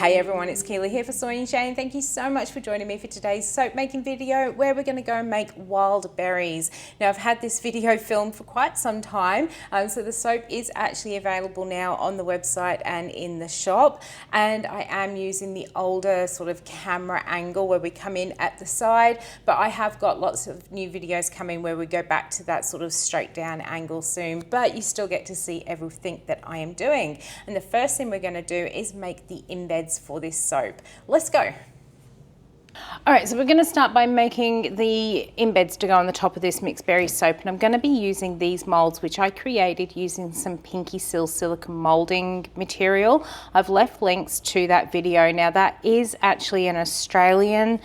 Hi everyone, it's Keeley here for Soy and Shea, and thank you so much for joining me for today's soap making video where we're going to go and make wild berries. Now I've had this video filmed for quite some time, so the soap is actually available now on the website and in the shop, and I am using the older sort of camera angle where we come in at the side, but I have got lots of new videos coming where we go back to that sort of straight down angle soon, but you still get to see everything that I am doing. And the first thing we're going to do is make the embeds for this soap. Let's go. All right, so we're going to start by making the embeds to go on the top of this mixed berry soap, and I'm going to be using these molds which I created using some Pinky Seal silicone molding material. I've left links to that video. Now that is actually an Australian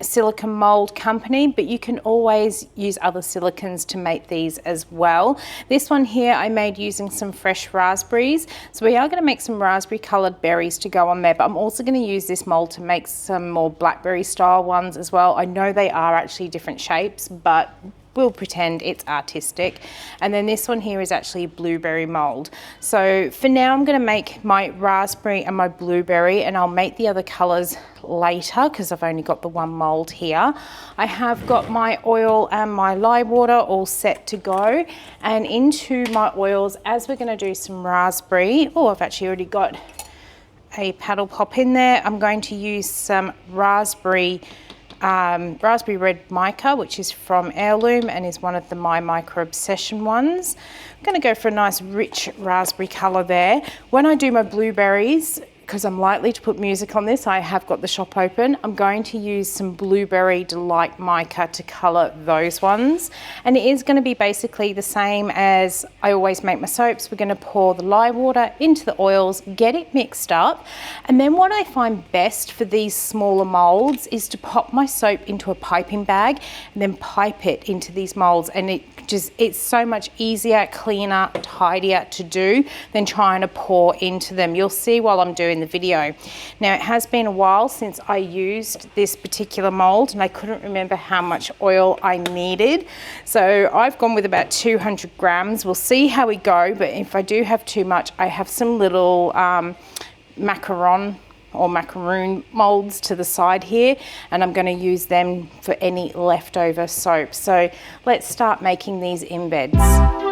silicone mold company, but you can always use other silicones to make these as well. This one here I made using some fresh raspberries, so we are going to make some raspberry coloured berries to go on there, but I'm also going to use this mold to make some more blackberry style ones as well. I know they are actually different shapes, but we'll pretend it's artistic. And then this one here is actually a blueberry mold. So for now I'm going to make my raspberry and my blueberry, and I'll make the other colours later because I've only got the one mold here. I have got my oil and my lye water all set to go, and into my oils, as we're going to do some raspberry, I've actually already got a paddle pop in there. I'm going to use some raspberry red mica, which is from Heirloom and is one of the My Micro Obsession ones. I'm going to go for a nice rich raspberry colour there. When I do my blueberries, because I'm likely to put music on this, I have got the shop open, I'm going to use some Blueberry Delight mica to colour those ones. And it is going to be basically the same as I always make my soaps. We're going to pour the lye water into the oils, get it mixed up, and then what I find best for these smaller moulds is to pop my soap into a piping bag and then pipe it into these moulds, and it's so much easier, cleaner, tidier to do than trying to pour into them. You'll see while I'm doing the video. Now it has been a while since I used this particular mold, and I couldn't remember how much oil I needed, so I've gone with about 200 grams. We'll see how we go, but if I do have too much, I have some little macaron molds to the side here, and I'm going to use them for any leftover soap. So let's start making these embeds.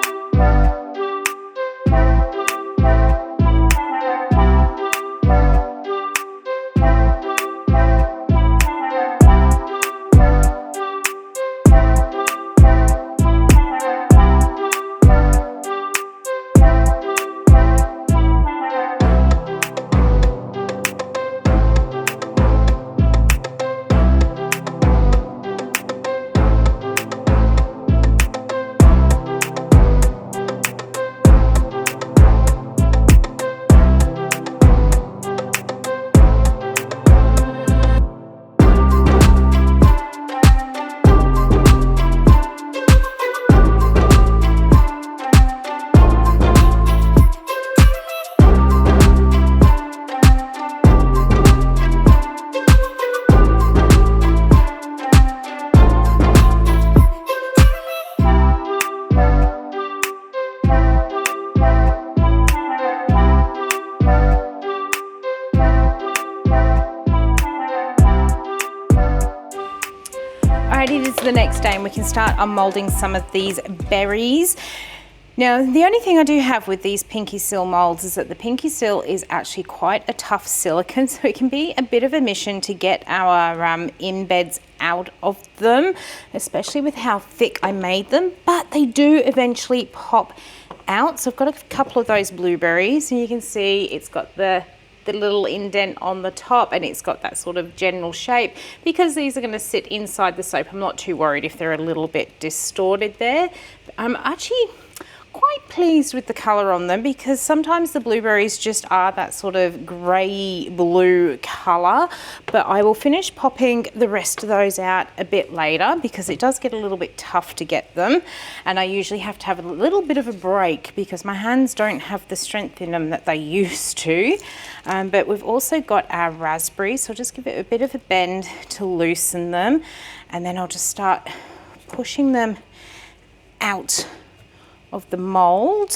It is the next day and we can start unmolding some of these berries. Now the only thing I do have with these Pinky Seal molds is that the Pinky Seal is actually quite a tough silicone, so it can be a bit of a mission to get our embeds out of them, especially with how thick I made them, but they do eventually pop out. So I've got a couple of those blueberries, and you can see it's got the little indent on the top, and it's got that sort of general shape. Because these are going to sit inside the soap, I'm not too worried if they're a little bit distorted there. I'm actually quite pleased with the colour on them, because sometimes the blueberries just are that sort of grey blue colour, but I will finish popping the rest of those out a bit later because it does get a little bit tough to get them, and I usually have to have a little bit of a break because my hands don't have the strength in them that they used to. But we've also got our raspberries, so I'll just give it a bit of a bend to loosen them, and then I'll just start pushing them out of the mold.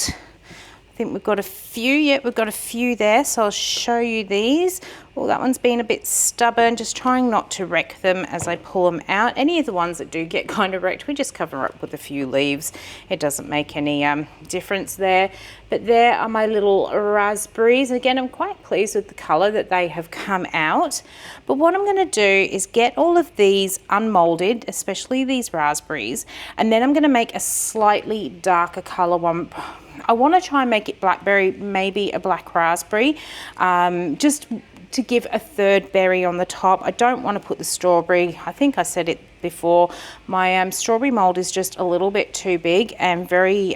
I think we've got a few, yet we've got a few there, so I'll show you these. Oh, that one's been a bit stubborn, just trying not to wreck them as I pull them out. Any of the ones that do get kind of wrecked, we just cover up with a few leaves. It doesn't make any difference there. But there are my little raspberries. Again, I'm quite pleased with the colour that they have come out. But what I'm going to do is get all of these unmolded, especially these raspberries, and then I'm going to make a slightly darker colour one. I want to try and make it blackberry, maybe a black raspberry, just to give a third berry on the top. I don't want to put the strawberry. I think I said it before. My strawberry mold is just a little bit too big and very...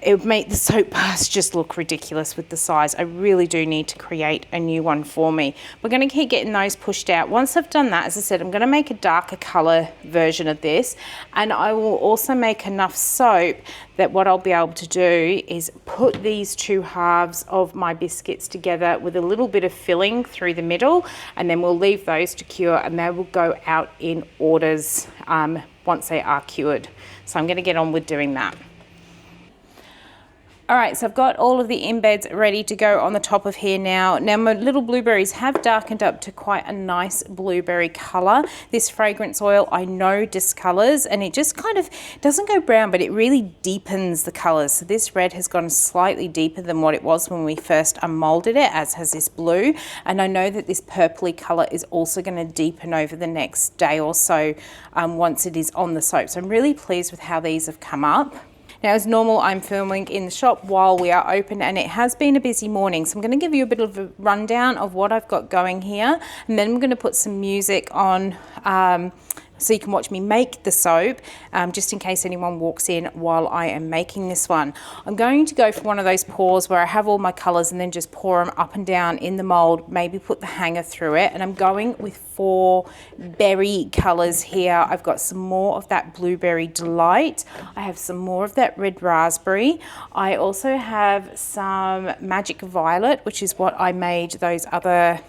it would make the soap bars just look ridiculous with the size. I really do need to create a new one for me. We're going to keep getting those pushed out. Once I've done that, as I said, I'm going to make a darker colour version of this, and I will also make enough soap that what I'll be able to do is put these two halves of my biscuits together with a little bit of filling through the middle, and then we'll leave those to cure, and they will go out in orders once they are cured. So I'm going to get on with doing that. All right, so I've got all of the embeds ready to go on the top of here now. Now my little blueberries have darkened up to quite a nice blueberry color. This fragrance oil I know discolors, and it just kind of doesn't go brown, but it really deepens the colors. So this red has gone slightly deeper than what it was when we first unmolded it, as has this blue. And I know that this purpley color is also going to deepen over the next day or so once it is on the soap. So I'm really pleased with how these have come up. Now, as normal, I'm filming in the shop while we are open, and it has been a busy morning. So I'm going to give you a bit of a rundown of what I've got going here, and then I'm going to put some music on so you can watch me make the soap, just in case anyone walks in while I am making this one. I'm going to go for one of those pours where I have all my colours and then just pour them up and down in the mould, maybe put the hanger through it. And I'm going with 4 berry colours here. I've got some more of that blueberry delight. I have some more of that red raspberry. I also have some magic violet, which is what I made those other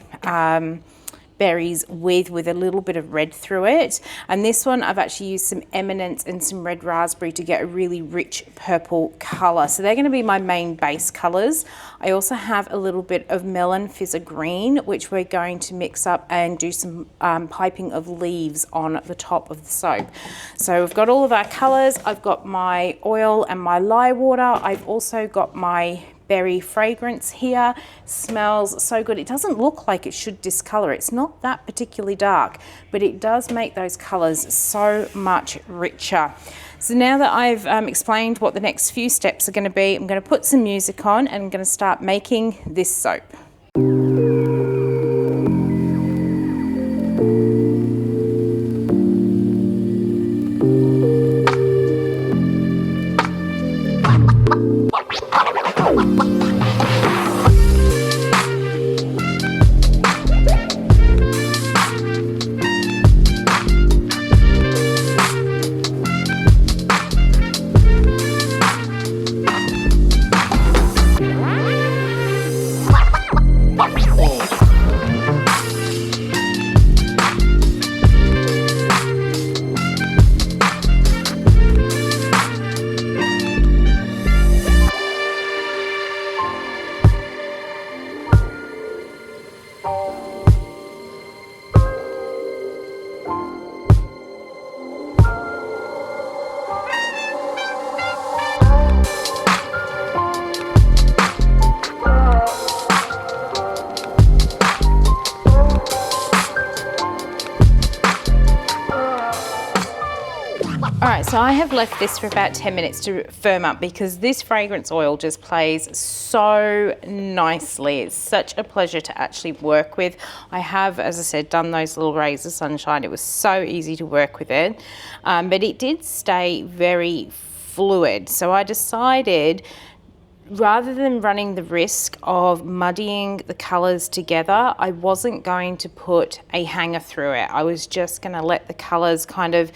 berries with a little bit of red through it. And this one I've actually used some eminence and some red raspberry to get a really rich purple color. So they're going to be my main base colors. I also have a little bit of melon fizzer green, which we're going to mix up and do some piping of leaves on the top of the soap. So we've got all of our colors. I've got my oil and my lye water. I've also got my berry fragrance here. Smells so good. It doesn't look like it should discolor. It's not that particularly dark, but it does make those colors so much richer. So now that I've explained what the next few steps are going to be, I'm going to put some music on and I'm going to start making this soap. Alright, so I have left this for about 10 minutes to firm up because this fragrance oil just plays so nicely. It's such a pleasure to actually work with. I have, as I said, done those little rays of sunshine. It was so easy to work with it, but it did stay very fluid. So I decided, rather than running the risk of muddying the colours together, I wasn't going to put a hanger through it. I was just going to let the colours kind of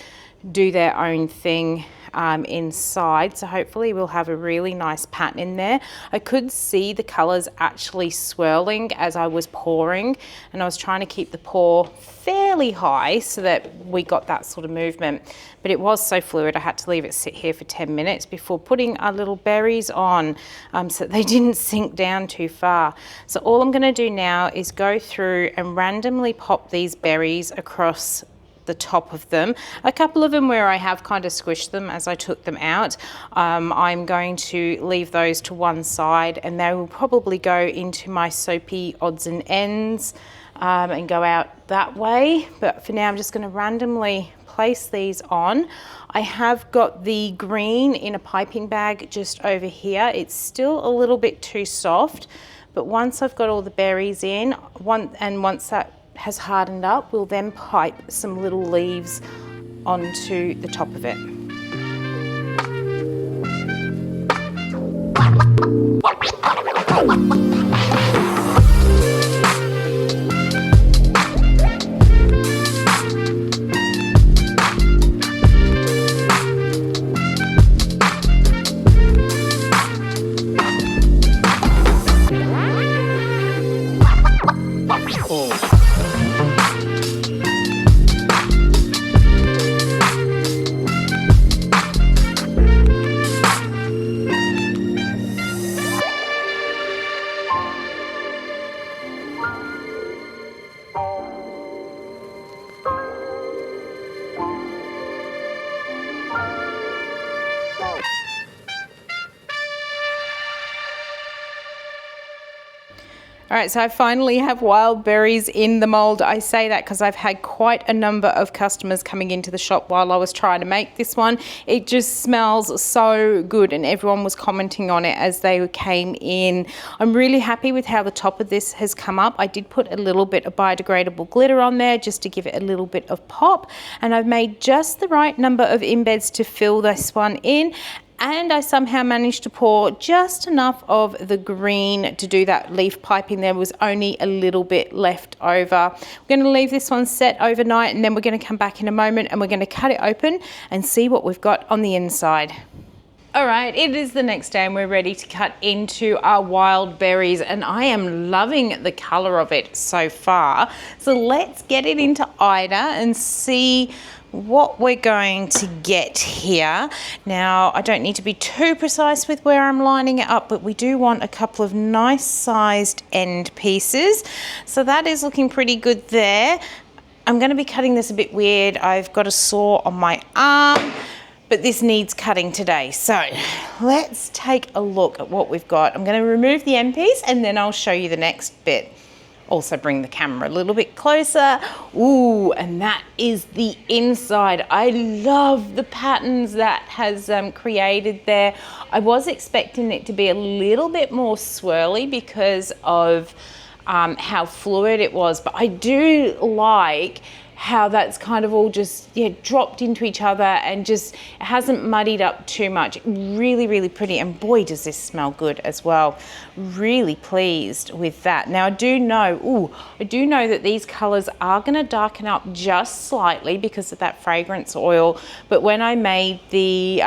do their own thing inside, so hopefully we'll have a really nice pattern in there. I could see the colours actually swirling as I was pouring, and I was trying to keep the pour fairly high so that we got that sort of movement, but it was so fluid I had to leave it sit here for 10 minutes before putting our little berries on, so that they didn't sink down too far. So all I'm going to do now is go through and randomly pop these berries across the top of them. A couple of them where I have kind of squished them as I took them out. I'm going to leave those to one side, and they will probably go into my soapy odds and ends and go out that way. But for now, I'm just going to randomly place these on. I have got the green in a piping bag just over here. It's still a little bit too soft, but once I've got all the berries in, once that has hardened up, we'll then pipe some little leaves onto the top of it. All right, so I finally have wild berries in the mold. I say that because I've had quite a number of customers coming into the shop while I was trying to make this one. It just smells so good, and everyone was commenting on it as they came in. I'm really happy with how the top of this has come up. I did put a little bit of biodegradable glitter on there just to give it a little bit of pop, and I've made just the right number of embeds to fill this one in. And I somehow managed to pour just enough of the green to do that leaf piping. There was only a little bit left over. We're going to leave this one set overnight, and then we're going to come back in a moment and we're going to cut it open and see what we've got on the inside. All right, it is the next day and we're ready to cut into our wild berries, and I am loving the color of it so far. So let's get it into Ida and see what we're going to get here. Now, I don't need to be too precise with where I'm lining it up, but we do want a couple of nice sized end pieces. So that is looking pretty good there. I'm going to be cutting this a bit weird. I've got a saw on my arm, but this needs cutting today. So let's take a look at what we've got. I'm going to remove the end piece and then I'll show you the next bit. Also bring the camera a little bit closer. Ooh, and that is the inside. I love the patterns that has created there. I was expecting it to be a little bit more swirly because of how fluid it was, but I do like how that's kind of all just dropped into each other and just it hasn't muddied up too much. Really, really pretty, and boy does this smell good as well. Really pleased with that. Now I do know that these colors are going to darken up just slightly because of that fragrance oil, but when I made the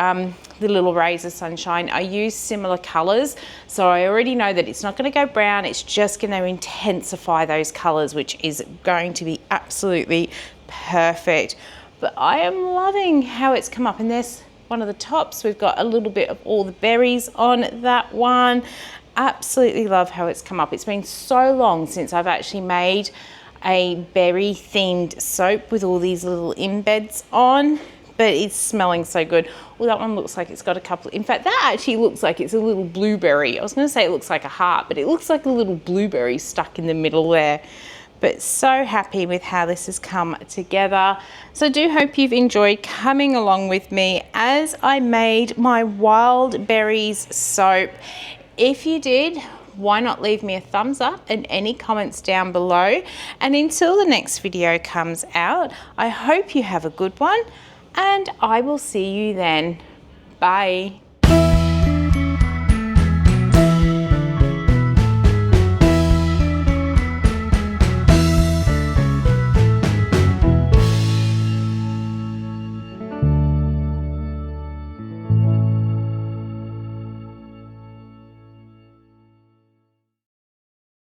little razor sunshine, I used similar colors, so I already know that it's not going to go brown, it's just going to intensify those colors, which is going to be absolutely perfect. But I am loving how it's come up, and there's one of the tops. We've got a little bit of all the berries on that one. Absolutely love how it's come up. It's been so long since I've actually made a berry themed soap with all these little embeds on, but it's smelling so good. Well, that one looks like it's got a couple, in fact, that actually looks like it's a little blueberry. I was going to say it looks like a heart, but it looks like a little blueberry stuck in the middle there. But so happy with how this has come together. So I do hope you've enjoyed coming along with me as I made my wild berries soap. If you did, why not leave me a thumbs up and any comments down below. And until the next video comes out, I hope you have a good one, and I will see you then. Bye.